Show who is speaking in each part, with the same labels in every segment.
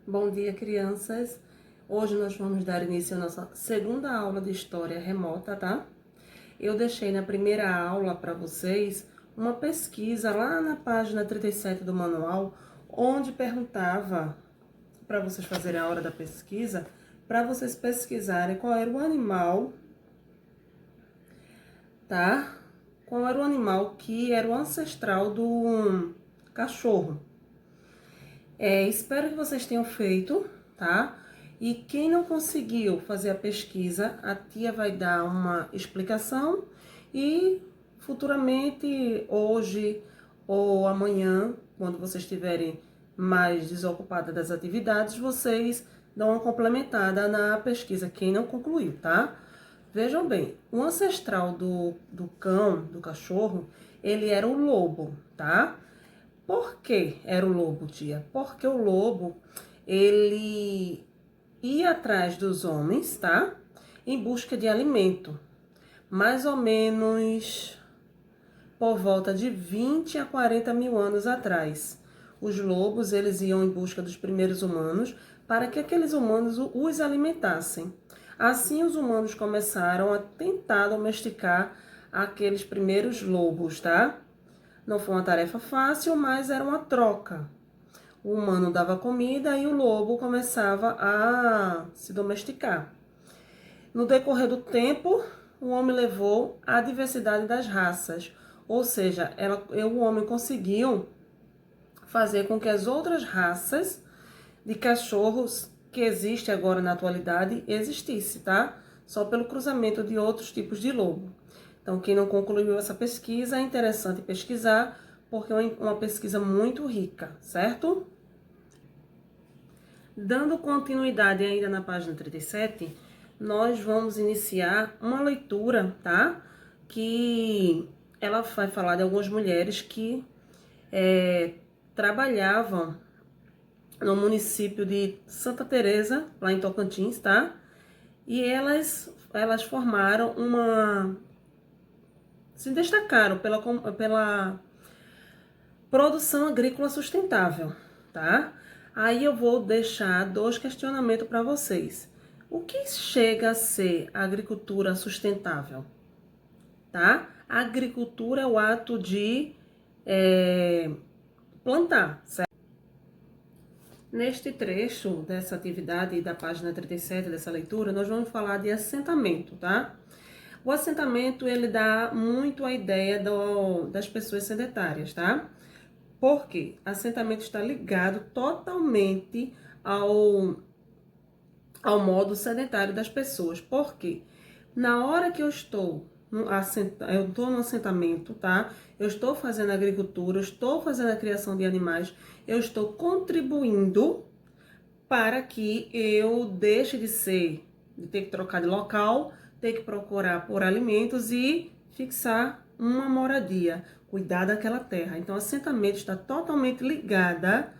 Speaker 1: Bom dia, crianças. Hoje nós vamos dar início à nossa segunda aula de História Remota, tá? Eu deixei na primeira aula para vocês uma pesquisa lá na página 37 do manual, onde perguntava para vocês fazerem a hora da pesquisa, para vocês pesquisarem qual era o animal, tá? Qual era o animal que era o ancestral do cachorro. Espero que vocês tenham feito, tá? E quem não conseguiu fazer a pesquisa, a tia vai dar uma explicação e futuramente, hoje ou amanhã, quando vocês estiverem mais desocupadas das atividades, vocês dão uma complementada na pesquisa, quem não concluiu, tá? Vejam bem, o ancestral do cão, do cachorro, ele era o lobo, tá? Por que era o lobo, tia? Porque o lobo, ele ia atrás dos homens, tá? Em busca de alimento. Mais ou menos por volta de 20 a 40 mil anos atrás. Os lobos, eles iam em busca dos primeiros humanos para que aqueles humanos os alimentassem. Assim, os humanos começaram a tentar domesticar aqueles primeiros lobos, tá? Não foi uma tarefa fácil, mas era uma troca. O humano dava comida e o lobo começava a se domesticar. No decorrer do tempo, o homem levou a diversidade das raças, ou seja, o homem conseguiu fazer com que as outras raças de cachorros que existem agora na atualidade existisse, tá? Só pelo cruzamento de outros tipos de lobo. Então, quem não concluiu essa pesquisa, é interessante pesquisar, porque é uma pesquisa muito rica, certo? Dando continuidade ainda na página 37, nós vamos iniciar uma leitura, tá? Que ela vai falar de algumas mulheres que trabalhavam no município de Santa Teresa, lá em Tocantins, tá? E elas formaram se destacaram pela produção agrícola sustentável, tá? Aí eu vou deixar dois questionamentos para vocês. O que chega a ser a agricultura sustentável? Tá? A agricultura é o ato de plantar, certo? Neste trecho dessa atividade da página 37 dessa leitura, nós vamos falar de assentamento, tá? O assentamento, ele dá muito a ideia das pessoas sedentárias, tá? Por quê? Assentamento está ligado totalmente ao modo sedentário das pessoas. Por quê? Na hora que eu estou no assentamento, tá? Eu estou fazendo agricultura, eu estou fazendo a criação de animais, eu estou contribuindo para que eu deixe de ter que trocar de local, ter que procurar por alimentos e fixar uma moradia, cuidar daquela terra. Então, o assentamento está totalmente ligada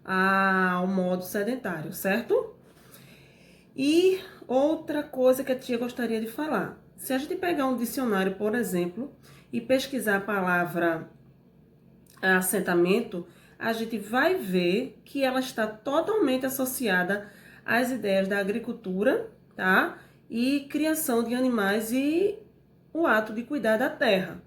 Speaker 1: ao modo sedentário, certo? E outra coisa que a tia gostaria de falar. Se a gente pegar um dicionário, por exemplo, e pesquisar a palavra assentamento, a gente vai ver que ela está totalmente associada às ideias da agricultura, tá? E criação de animais e o ato de cuidar da terra.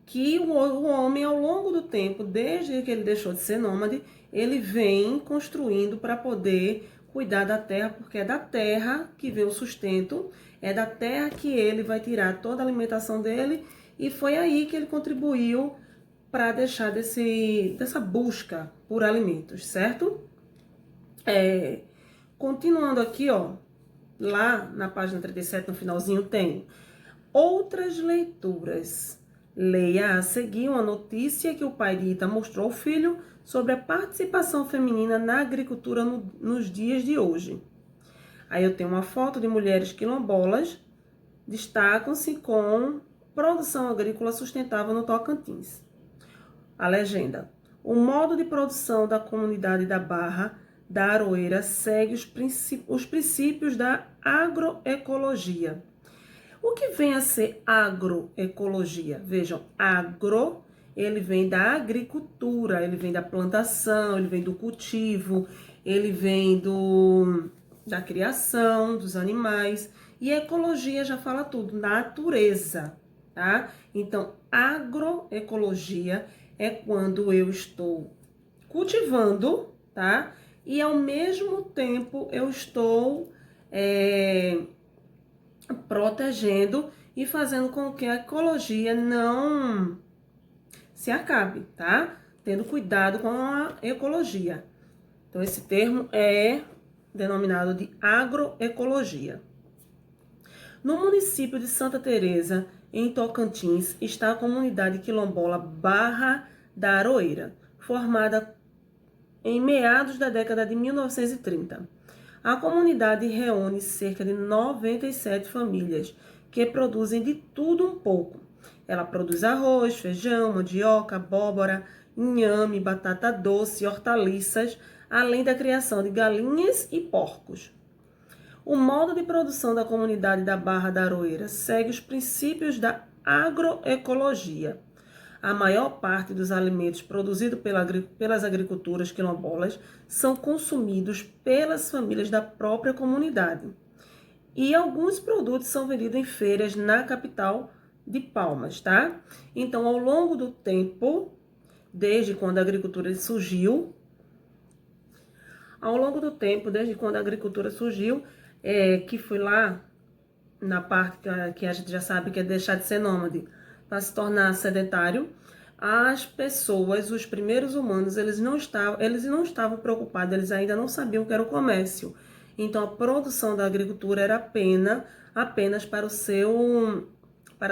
Speaker 1: Que o homem, ao longo do tempo, desde que ele deixou de ser nômade, ele vem construindo para poder cuidar da terra, porque é da terra que vem o sustento, é da terra que ele vai tirar toda a alimentação dele, e foi aí que ele contribuiu para deixar dessa busca por alimentos, certo? Continuando aqui, ó, lá na página 37, no finalzinho, tem outras leituras. Leia a seguir uma notícia que o pai de Ita mostrou ao filho sobre a participação feminina na agricultura nos dias de hoje. Aí eu tenho uma foto de mulheres quilombolas, destacam-se com produção agrícola sustentável no Tocantins. A legenda. O modo de produção da comunidade da Barra da Aroeira segue os princípios da agroecologia. O que vem a ser agroecologia? Vejam, agro ele vem da agricultura, ele vem da plantação, ele vem do cultivo, ele vem da criação dos animais. E ecologia já fala tudo, natureza, tá? Então, agroecologia é quando eu estou cultivando, tá? E ao mesmo tempo eu estou protegendo e fazendo com que a ecologia não se acabe, tá? Tendo cuidado com a ecologia. Então, esse termo é denominado de agroecologia. No município de Santa Teresa, em Tocantins, está a comunidade quilombola Barra da Aroeira, formada em meados da década de 1930. A comunidade reúne cerca de 97 famílias que produzem de tudo um pouco. Ela produz arroz, feijão, mandioca, abóbora, inhame, batata doce, hortaliças, além da criação de galinhas e porcos. O modo de produção da comunidade da Barra da Aroeira segue os princípios da agroecologia. A maior parte dos alimentos produzidos pelas agriculturas quilombolas são consumidos pelas famílias da própria comunidade. E alguns produtos são vendidos em feiras na capital de Palmas, tá? Então, ao longo do tempo, desde quando a agricultura surgiu, que foi lá na parte que a gente já sabe que é deixar de ser nômade para se tornar sedentário, as pessoas, os primeiros humanos, eles não estavam preocupados, eles ainda não sabiam o que era o comércio. Então, a produção da agricultura era apenas para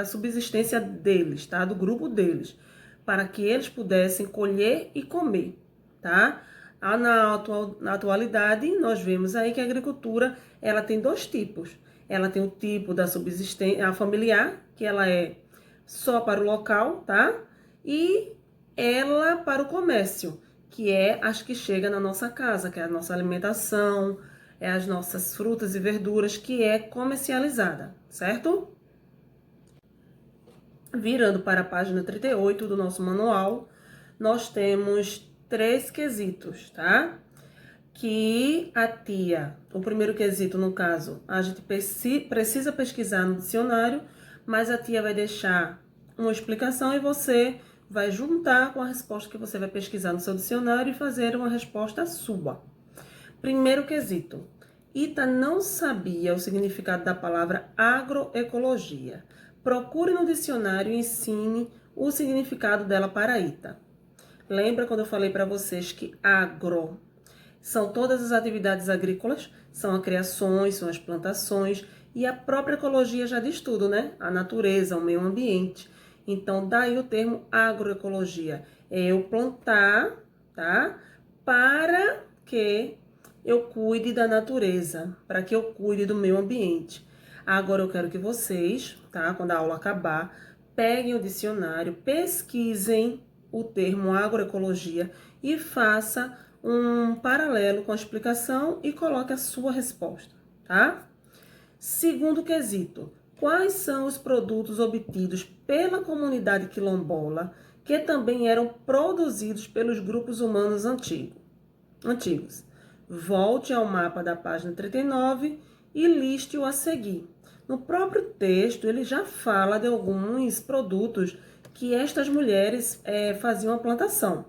Speaker 1: a subsistência deles, tá? Do grupo deles, para que eles pudessem colher e comer, tá? Na atualidade, nós vemos aí que a agricultura, ela tem dois tipos. Ela tem o tipo da subsistência, a familiar, que ela é só para o local, tá? E ela para o comércio, que é as que chega na nossa casa, que é a nossa alimentação, é as nossas frutas e verduras, que é comercializada, certo? Virando para a página 38 do nosso manual, nós temos 3 quesitos, tá? Que a tia, o primeiro quesito, no caso, a gente precisa pesquisar no dicionário, mas a tia vai deixar uma explicação e você vai juntar com a resposta que você vai pesquisar no seu dicionário e fazer uma resposta sua. Primeiro quesito. Ita não sabia o significado da palavra agroecologia. Procure no dicionário e ensine o significado dela para Ita. Lembra quando eu falei para vocês que agro são todas as atividades agrícolas, são as criações, são as plantações, e a própria ecologia já diz tudo, né? A natureza, o meio ambiente. Então, daí o termo agroecologia. É eu plantar, tá? Para que eu cuide da natureza, para que eu cuide do meio ambiente. Agora eu quero que vocês, tá? Quando a aula acabar, peguem o dicionário, pesquisem o termo agroecologia e faça um paralelo com a explicação e coloque a sua resposta, tá? Segundo quesito, quais são os produtos obtidos pela comunidade quilombola que também eram produzidos pelos grupos humanos antigos? Volte ao mapa da página 39 e liste-o a seguir. No próprio texto, ele já fala de alguns produtos que estas mulheres faziam a plantação.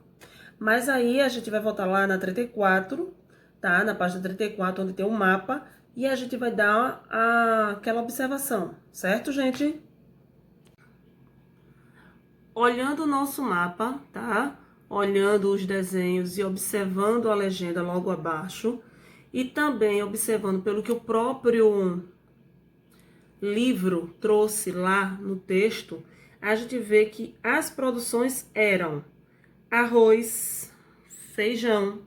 Speaker 1: Mas aí a gente vai voltar lá na 34, tá? Na página 34, onde tem o mapa, e a gente vai dar aquela observação, certo, gente? Olhando o nosso mapa, tá? Olhando os desenhos e observando a legenda logo abaixo, e também observando pelo que o próprio livro trouxe lá no texto, a gente vê que as produções eram arroz, feijão,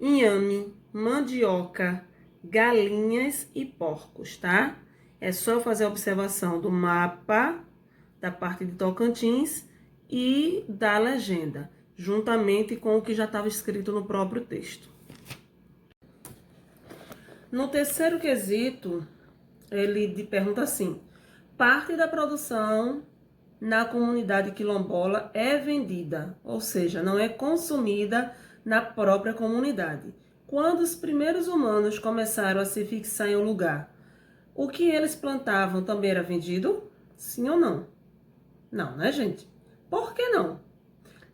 Speaker 1: inhame, mandioca, galinhas e porcos, tá? É só fazer a observação do mapa da parte de Tocantins e da legenda, juntamente com o que já estava escrito no próprio texto. No terceiro quesito, ele pergunta assim: parte da produção na comunidade quilombola é vendida, ou seja, não é consumida na própria comunidade. Quando os primeiros humanos começaram a se fixar em um lugar, o que eles plantavam também era vendido? Sim ou não? Não, né, gente? Por que não?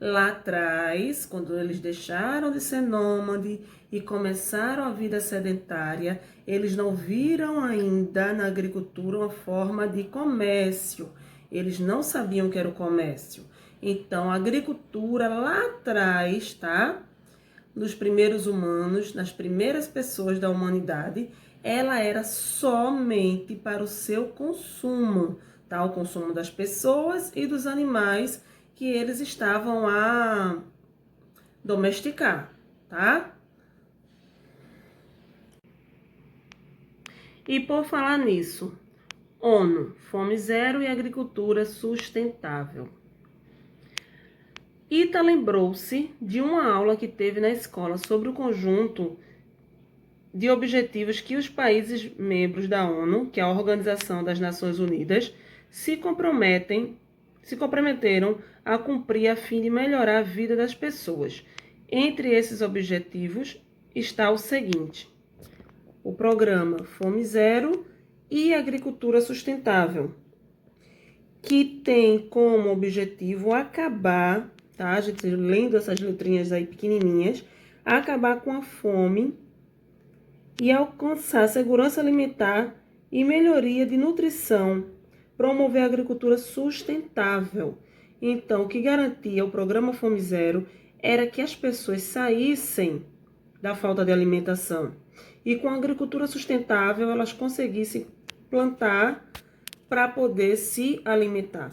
Speaker 1: Lá atrás, quando eles deixaram de ser nômade e começaram a vida sedentária, eles não viram ainda na agricultura uma forma de comércio. Eles não sabiam o que era o comércio. Então, a agricultura lá atrás, tá? Nos primeiros humanos, nas primeiras pessoas da humanidade, ela era somente para o seu consumo, tá? O consumo das pessoas e dos animais que eles estavam a domesticar, tá? E por falar nisso, ONU, Fome Zero e Agricultura Sustentável. Ita lembrou-se de uma aula que teve na escola sobre o conjunto de objetivos que os países membros da ONU, que é a Organização das Nações Unidas, se comprometeram a cumprir a fim de melhorar a vida das pessoas. Entre esses objetivos está o seguinte: o programa Fome Zero e Agricultura Sustentável, que tem como objetivo acabar, tá? A gente lendo essas letrinhas aí pequenininhas, acabar com a fome e alcançar segurança alimentar e melhoria de nutrição, promover a agricultura sustentável. Então, o que garantia o programa Fome Zero era que as pessoas saíssem da falta de alimentação e com a agricultura sustentável elas conseguissem plantar para poder se alimentar.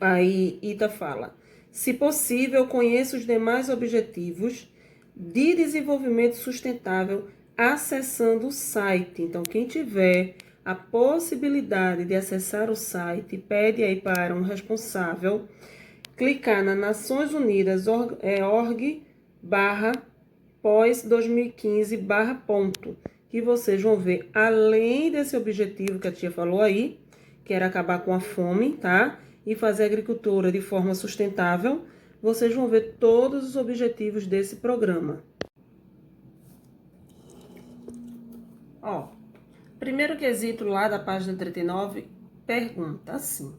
Speaker 1: Aí Ita fala: se possível, conheça os demais objetivos de desenvolvimento sustentável acessando o site. Então, quem tiver a possibilidade de acessar o site, pede aí para um responsável clicar na Nações Unidas org barra pós 2015 barra ponto, que vocês vão ver, além desse objetivo que a tia falou aí, que era acabar com a fome, tá? E fazer agricultura de forma sustentável, vocês vão ver todos os objetivos desse programa. Ó, primeiro quesito lá da página 39 pergunta assim: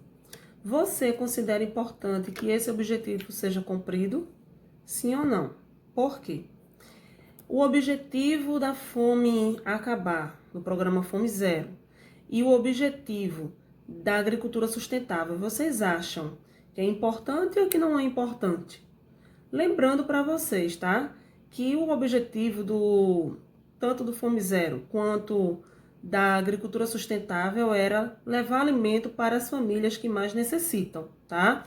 Speaker 1: você considera importante que esse objetivo seja cumprido? Sim ou não? Por quê? O objetivo da fome acabar, no programa Fome Zero, e o objetivo da agricultura sustentável, vocês acham que é importante ou que não é importante? Lembrando para vocês, tá? Que o objetivo tanto do Fome Zero quanto da agricultura sustentável era levar alimento para as famílias que mais necessitam, tá?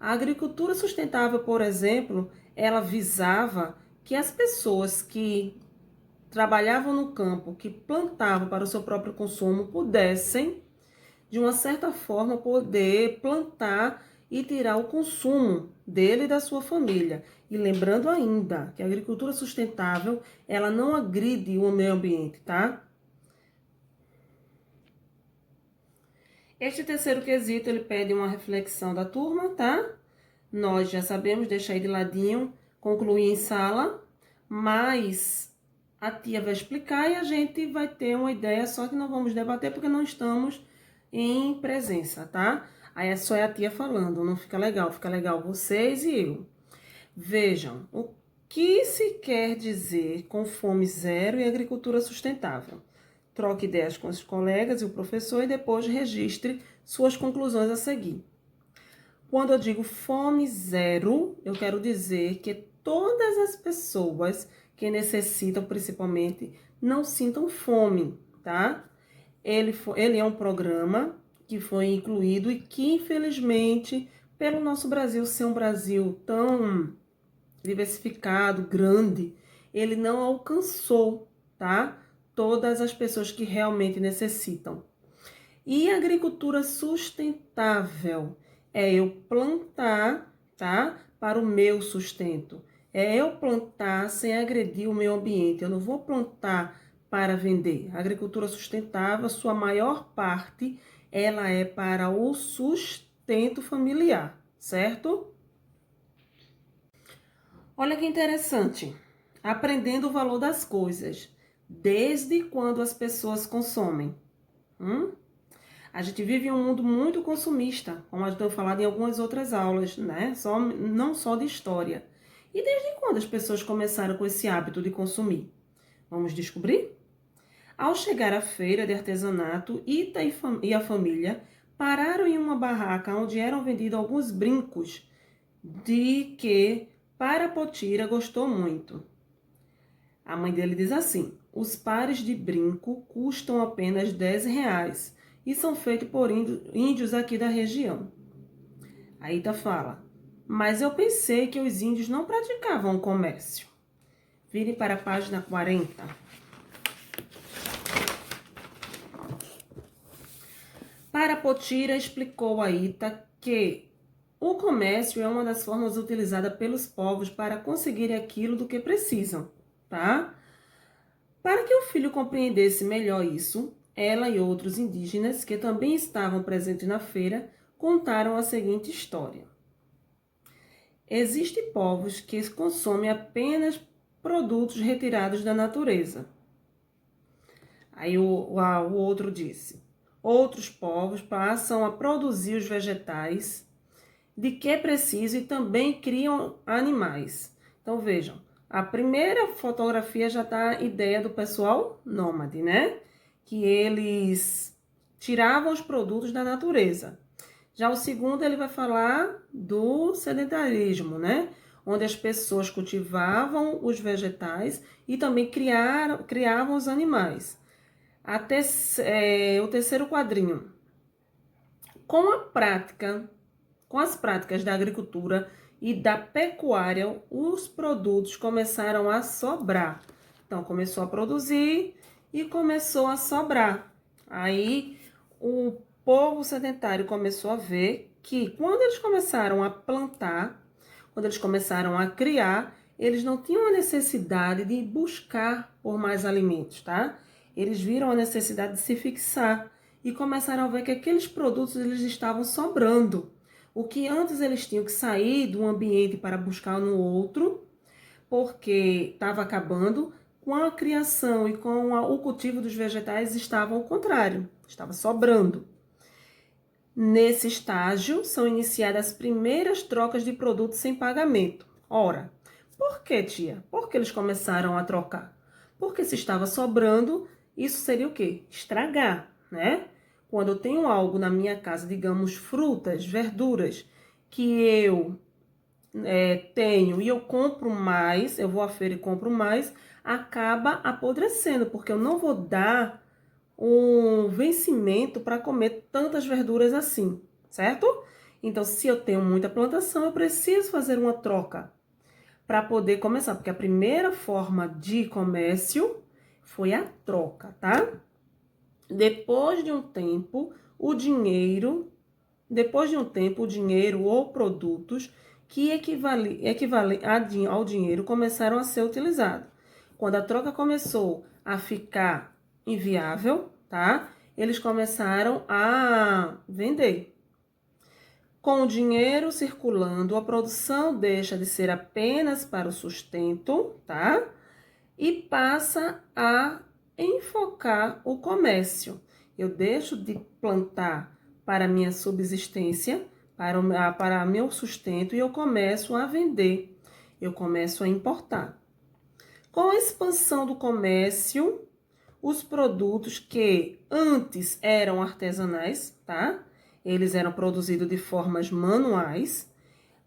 Speaker 1: A agricultura sustentável, por exemplo, ela visava que as pessoas que trabalhavam no campo, que plantavam para o seu próprio consumo, pudessem, de uma certa forma, poder plantar e tirar o consumo dele e da sua família. E lembrando ainda que a agricultura sustentável, ela não agride o meio ambiente, tá? Este terceiro quesito, ele pede uma reflexão da turma, tá? Nós já sabemos, deixa aí de ladinho, concluir em sala, mas a tia vai explicar e a gente vai ter uma ideia, só que não vamos debater porque não estamos em presença, tá? Aí é só a tia falando, não fica legal vocês e eu. Vejam, o que se quer dizer com fome zero e agricultura sustentável? Troque ideias com os colegas e o professor e depois registre suas conclusões a seguir. Quando eu digo fome zero, eu quero dizer que todas as pessoas que necessitam, principalmente, não sintam fome, tá? Ele é um programa que foi incluído e que, infelizmente, pelo nosso Brasil ser um Brasil tão diversificado, grande, ele não alcançou, tá? Todas as pessoas que realmente necessitam. E agricultura sustentável é eu plantar, tá? Para o meu sustento. É eu plantar sem agredir o meio ambiente. Eu não vou plantar para vender. A agricultura sustentável, sua maior parte, ela é para o sustento, sustento familiar, certo? Olha que interessante. Aprendendo o valor das coisas, desde quando as pessoas consomem. A gente vive em um mundo muito consumista, como a gente tem falado em algumas outras aulas, né? Não só de história. E desde quando as pessoas começaram com esse hábito de consumir? Vamos descobrir? Ao chegar à feira de artesanato, Ita e a família pararam em uma barraca onde eram vendidos alguns brincos de que Parapotira gostou muito. A mãe dele diz assim: os pares de brinco custam apenas R$ 10 e são feitos por índios aqui da região. A Ita fala: mas eu pensei que os índios não praticavam o comércio. Vire para a página 40. Parapotira explicou a Ita que o comércio é uma das formas utilizadas pelos povos para conseguirem aquilo do que precisam, tá? Para que o filho compreendesse melhor isso, ela e outros indígenas que também estavam presentes na feira contaram a seguinte história. Existem povos que consomem apenas produtos retirados da natureza. Aí o outro disse: outros povos passam a produzir os vegetais de que precisam e também criam animais. Então vejam, a primeira fotografia já está a ideia do pessoal nômade, né? Que eles tiravam os produtos da natureza. Já o segundo, ele vai falar do sedentarismo, né? Onde as pessoas cultivavam os vegetais e também criavam os animais. O terceiro quadrinho. Com as práticas da agricultura e da pecuária, os produtos começaram a sobrar. Então, começou a produzir e começou a sobrar. Aí, o povo sedentário começou a ver que quando eles começaram a plantar, quando eles começaram a criar, eles não tinham a necessidade de buscar por mais alimentos, tá? Eles viram a necessidade de se fixar e começaram a ver que aqueles produtos eles estavam sobrando. O que antes eles tinham que sair de um ambiente para buscar no outro, porque estava acabando, com a criação e com o cultivo dos vegetais estava ao contrário, estava sobrando. Nesse estágio, são iniciadas as primeiras trocas de produtos sem pagamento. Ora, por que, tia? Por que eles começaram a trocar? Porque se estava sobrando, isso seria o quê? Estragar, né? Quando eu tenho algo na minha casa, digamos frutas, verduras, que eu tenho e eu compro mais, eu vou à feira e compro mais, acaba apodrecendo, porque eu não vou dar um vencimento para comer tantas verduras assim, certo? Então, se eu tenho muita plantação, eu preciso fazer uma troca para poder começar, porque a primeira forma de comércio foi a troca, tá? Depois de um tempo, o dinheiro ou produtos que equivalem ao dinheiro começaram a ser utilizados. Quando a troca começou a ficar inviável, tá? Eles começaram a vender. Com o dinheiro circulando, a produção deixa de ser apenas para o sustento, tá? E passa a enfocar o comércio. Eu deixo de plantar para minha subsistência, para meu sustento, e eu começo a vender, eu começo a importar. Com a expansão do comércio, os produtos que antes eram artesanais, tá? Eles eram produzidos de formas manuais,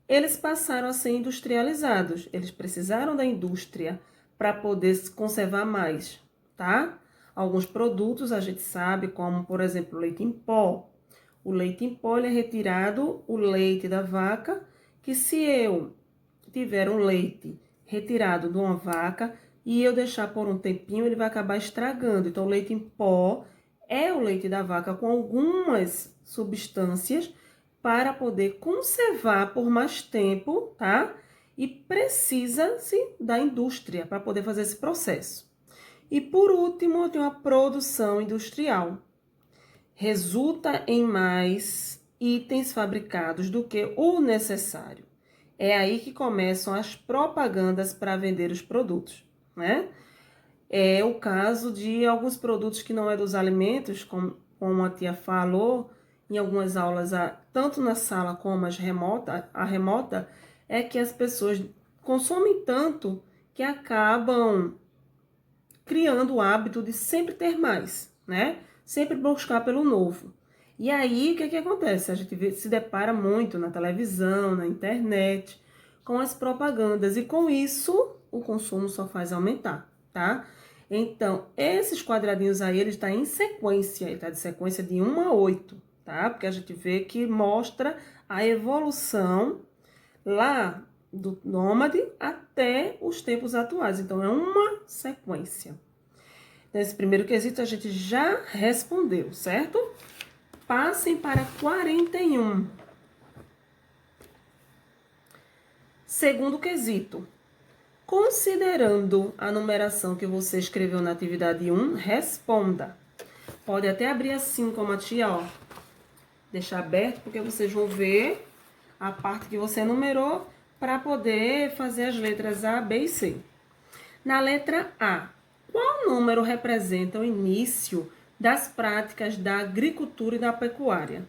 Speaker 1: eles passaram a ser industrializados. Eles precisaram da indústria para poder se conservar mais, tá? Alguns produtos a gente sabe, como por exemplo o leite em pó. O leite em pó ele é retirado o leite da vaca, que se eu tiver um leite retirado de uma vaca e eu deixar por um tempinho, ele vai acabar estragando. Então o leite em pó é o leite da vaca com algumas substâncias para poder conservar por mais tempo, tá? E precisa-se da indústria para poder fazer esse processo. E por último, eu tenho a produção industrial. Resulta em mais itens fabricados do que o necessário. É aí que começam as propagandas para vender os produtos, né? É o caso de alguns produtos que não é dos alimentos, como a tia falou, em algumas aulas, tanto na sala como a remota, é que as pessoas consomem tanto que acabam criando o hábito de sempre ter mais, né? Sempre buscar pelo novo. E aí, o que que acontece? A gente se depara muito na televisão, na internet, com as propagandas. E com isso, o consumo só faz aumentar, tá? Então, esses quadradinhos aí, ele está em sequência. Ele está de sequência de 1 a 8, tá? Porque a gente vê que mostra a evolução lá do nômade até os tempos atuais. Então, é uma sequência. Nesse primeiro quesito, a gente já respondeu, certo? Passem para 41. Segundo quesito. Considerando a numeração que você escreveu na atividade 1, responda. Pode até abrir assim, como a tia, ó. Deixar aberto, porque vocês vão ver a parte que você numerou para poder fazer as letras A, B e C. Na letra A, qual número representa o início das práticas da agricultura e da pecuária?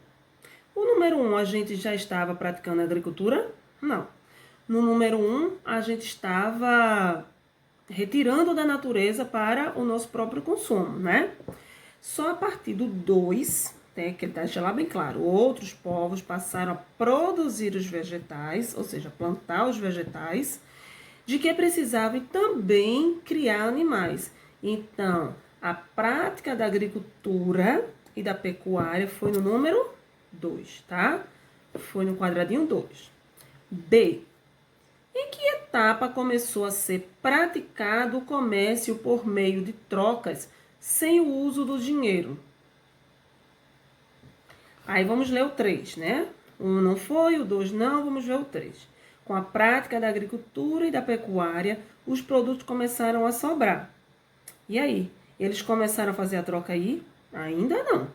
Speaker 1: O número 1, a gente já estava praticando a agricultura? Não. No número 1, a gente estava retirando da natureza para o nosso próprio consumo, né? Só a partir do 2, né, que ele está deixando lá bem claro, outros povos passaram a produzir os vegetais, ou seja, plantar os vegetais, de que precisavam também criar animais. Então, a prática da agricultura e da pecuária foi no número 2, tá? Foi no quadradinho 2. B. Em que etapa começou a ser praticado o comércio por meio de trocas sem o uso do dinheiro? Aí vamos ler o 3, né? O 1 não foi, o 2 não, vamos ver o 3. Com a prática da agricultura e da pecuária, os produtos começaram a sobrar. E aí? Eles começaram a fazer a troca aí? Ainda não.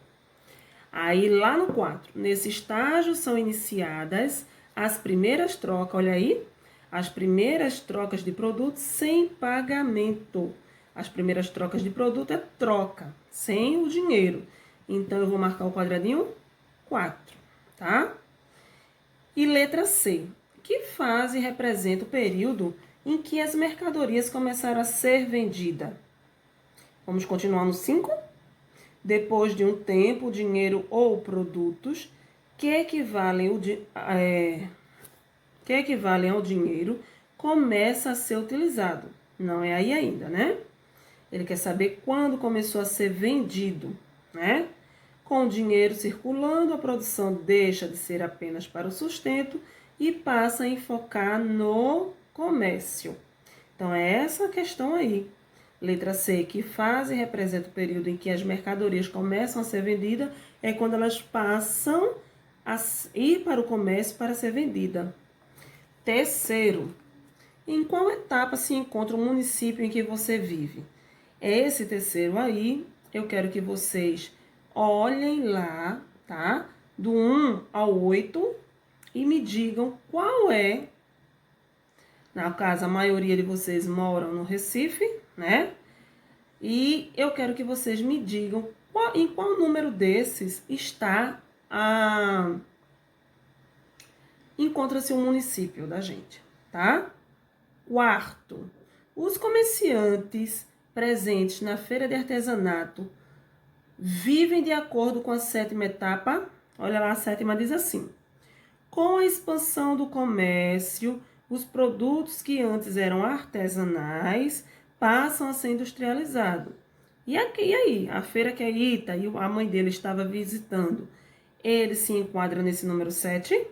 Speaker 1: Aí lá no 4, nesse estágio são iniciadas as primeiras trocas, olha aí, as primeiras trocas de produtos sem pagamento. As primeiras trocas de produto é troca, sem o dinheiro. Então, eu vou marcar o quadradinho 4, tá? E letra C. Que fase representa o período em que as mercadorias começaram a ser vendidas? Vamos continuar no 5? Depois de um tempo, o dinheiro ou produtos que equivalem ao dinheiro começa a ser utilizado. Não é aí ainda, né? Ele quer saber quando começou a ser vendido, né? Com o dinheiro circulando, a produção deixa de ser apenas para o sustento e passa a enfocar no comércio. Então, é essa a questão aí. Letra C, que fase representa o período em que as mercadorias começam a ser vendidas, é quando elas passam a ir para o comércio para ser vendida. Terceiro, em qual etapa se encontra o município em que você vive? Esse terceiro aí, eu quero que vocês olhem lá, tá? Do 1 ao 8 e me digam qual é. Na casa, a maioria de vocês moram no Recife, né? E eu quero que vocês me digam em qual número desses encontra-se o município da gente, tá? Quarto, os comerciantes presentes na feira de artesanato vivem de acordo com a sétima etapa. Olha lá, a sétima diz assim: com a expansão do comércio, os produtos que antes eram artesanais passam a ser industrializados. E aí, a feira que a Ita e a mãe dele estava visitando, ele se enquadra nesse número 7?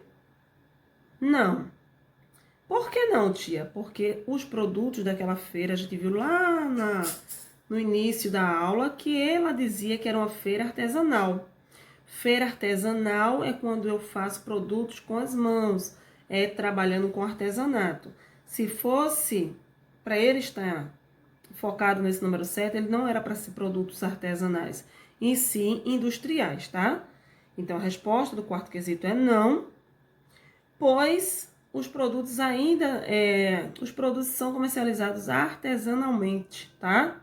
Speaker 1: Não. Por que não, tia? Porque os produtos daquela feira, a gente viu lá no início da aula que ela dizia que era uma feira artesanal. Feira artesanal é quando eu faço produtos com as mãos, trabalhando com artesanato. Se fosse para ele estar focado nesse número 7, ele não era para ser produtos artesanais, e sim industriais, tá? Então, a resposta do quarto quesito é não, pois os produtos os produtos são comercializados artesanalmente, tá?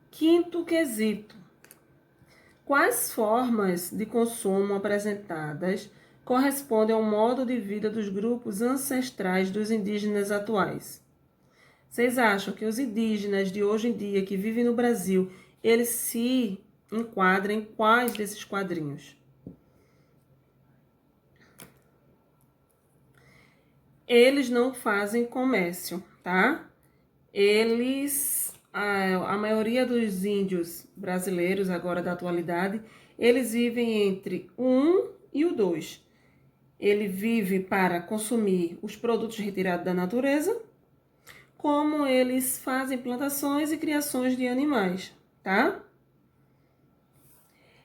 Speaker 1: Quinto quesito. Quais formas de consumo apresentadas correspondem ao modo de vida dos grupos ancestrais dos indígenas atuais? Vocês acham que os indígenas de hoje em dia que vivem no Brasil, eles se enquadram em quais desses quadrinhos? Eles não fazem comércio, tá? A maioria dos índios brasileiros agora da atualidade, eles vivem entre o 1 e o 2. Ele vive para consumir os produtos retirados da natureza, como eles fazem plantações e criações de animais, tá?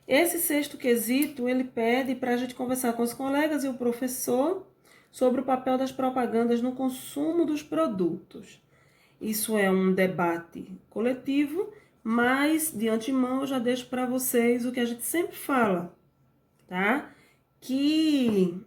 Speaker 1: Esse sexto quesito, ele pede para a gente conversar com os colegas e o professor sobre o papel das propagandas no consumo dos produtos. Isso é um debate coletivo, mas de antemão eu já deixo para vocês o que a gente sempre fala, tá? Que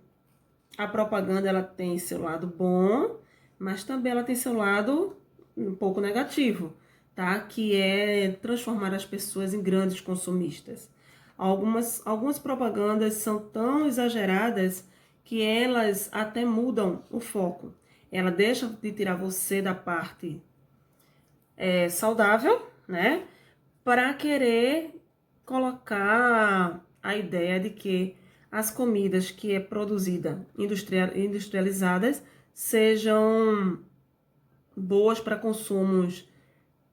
Speaker 1: a propaganda ela tem seu lado bom, mas também ela tem seu lado um pouco negativo, tá? Que é transformar as pessoas em grandes consumistas. Algumas propagandas são tão exageradas que elas até mudam o foco. Ela deixa de tirar você da parte saudável, né? Para querer colocar a ideia de que as comidas que é produzida industrializadas sejam boas para consumos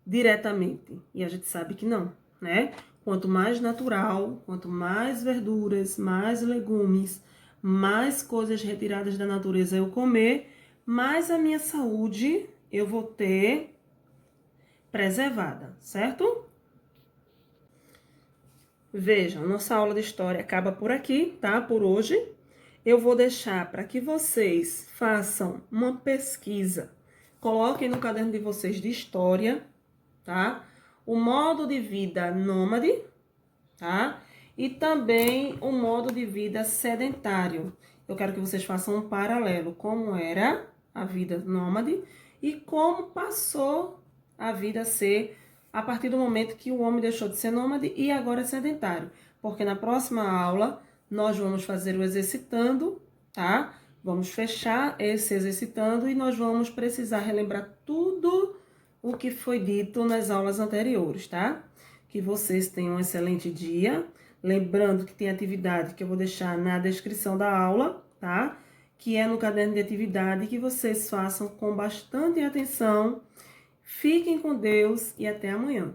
Speaker 1: diretamente. E a gente sabe que não, né? Quanto mais natural, quanto mais verduras, mais legumes, mais coisas retiradas da natureza eu comer, mais a minha saúde eu vou ter preservada, certo? Vejam, nossa aula de história acaba por aqui, tá? Por hoje. Eu vou deixar para que vocês façam uma pesquisa. Coloquem no caderno de vocês de história, tá? O modo de vida nômade, tá? E também o modo de vida sedentário. Eu quero que vocês façam um paralelo, como era a vida nômade e como passou a vida a ser a partir do momento que o homem deixou de ser nômade e agora é sedentário. Porque na próxima aula nós vamos fazer o exercitando, tá? Vamos fechar esse exercitando e nós vamos precisar relembrar tudo o que foi dito nas aulas anteriores, tá? Que vocês tenham um excelente dia. Lembrando que tem atividade que eu vou deixar na descrição da aula, tá? Que é no caderno de atividade que vocês façam com bastante atenção. Fiquem com Deus e até amanhã.